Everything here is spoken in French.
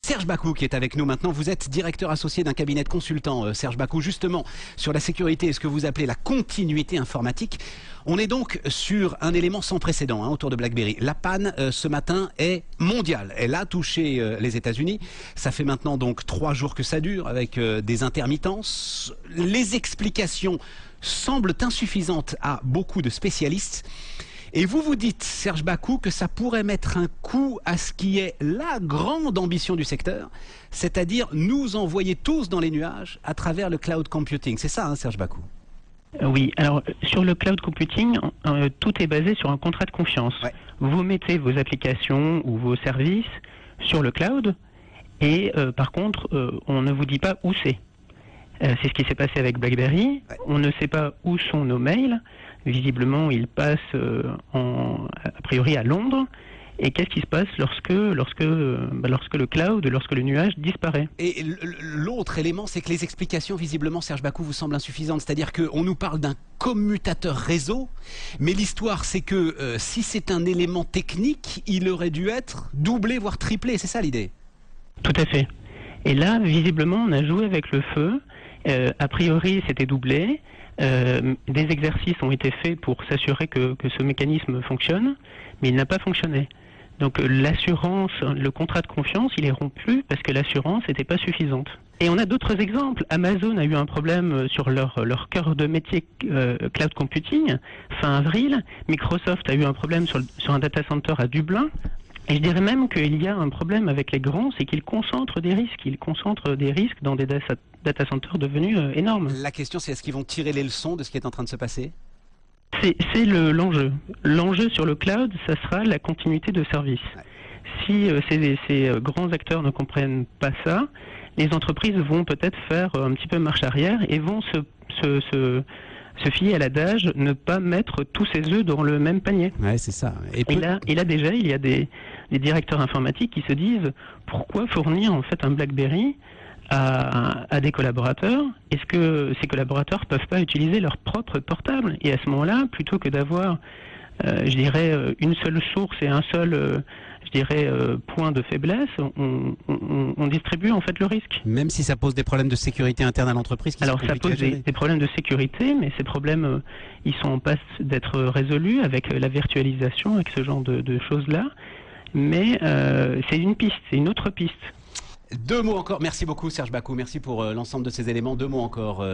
Serge Bacou qui est avec nous maintenant, vous êtes directeur associé d'un cabinet de consultants, Serge Bacou, justement sur la sécurité et ce que vous appelez la continuité informatique. On est donc sur un élément sans précédent autour de BlackBerry. La panne ce matin est mondiale, elle a touché les États-Unis. Ça fait maintenant donc 3 jours que ça dure avec des intermittences. Les explications semblent insuffisantes à beaucoup de spécialistes. Et vous vous dites, Serge Bacou, que ça pourrait mettre un coup à ce qui est la grande ambition du secteur, c'est-à-dire nous envoyer tous dans les nuages à travers le cloud computing. C'est ça, Serge Bacou? Oui, alors sur le cloud computing, tout est basé sur un contrat de confiance. Ouais. Vous mettez vos applications ou vos services sur le cloud et par contre, on ne vous dit pas où c'est. C'est ce qui s'est passé avec BlackBerry. Ouais. On ne sait pas où sont nos mails. Visiblement, ils passent a priori à Londres. Et qu'est-ce qui se passe lorsque le cloud, lorsque le nuage disparaît? Et l'autre élément, c'est que les explications, visiblement, Serge Bacou, vous semblent insuffisantes. C'est-à-dire qu'on nous parle d'un commutateur réseau, mais l'histoire, c'est que si c'est un élément technique, il aurait dû être doublé, voire triplé. C'est ça l'idée? Tout à fait. Et là, visiblement, on a joué avec le feu. A priori, c'était doublé. Des exercices ont été faits pour s'assurer que ce mécanisme fonctionne, mais il n'a pas fonctionné. Donc l'assurance, le contrat de confiance, il est rompu parce que l'assurance n'était pas suffisante. Et on a d'autres exemples. Amazon a eu un problème sur leur cœur de métier cloud computing fin avril. Microsoft a eu un problème sur un data center à Dublin. Et je dirais même qu'il y a un problème avec les grands, c'est qu'ils concentrent des risques. Ils concentrent des risques dans des data centers devenus énormes. La question, c'est est-ce qu'ils vont tirer les leçons de ce qui est en train de se passer? C'est l'enjeu. L'enjeu sur le cloud, ça sera la continuité de service. Ouais. Si ces grands acteurs ne comprennent pas ça, les entreprises vont peut-être faire un petit peu marche arrière et vont se fier à l'adage ne pas mettre tous ses œufs dans le même panier. Ouais, c'est ça. Et là déjà, il y a des directeurs informatiques qui se disent pourquoi fournir en fait un BlackBerry à des collaborateurs? Est-ce que ces collaborateurs ne peuvent pas utiliser leur propre portable? Et à ce moment-là, plutôt que d'avoir, je dirais, une seule source et un seul, point de faiblesse, on distribue en fait le risque. Même si ça pose des problèmes de sécurité interne à l'entreprise? Alors ça pose des problèmes de sécurité, mais ces problèmes, ils sont en passe d'être résolus avec la virtualisation, avec ce genre de choses-là. Mais c'est une piste, c'est une autre piste. 2 mots encore. Merci beaucoup Serge Bacou, merci pour l'ensemble de ces éléments. 2 mots encore.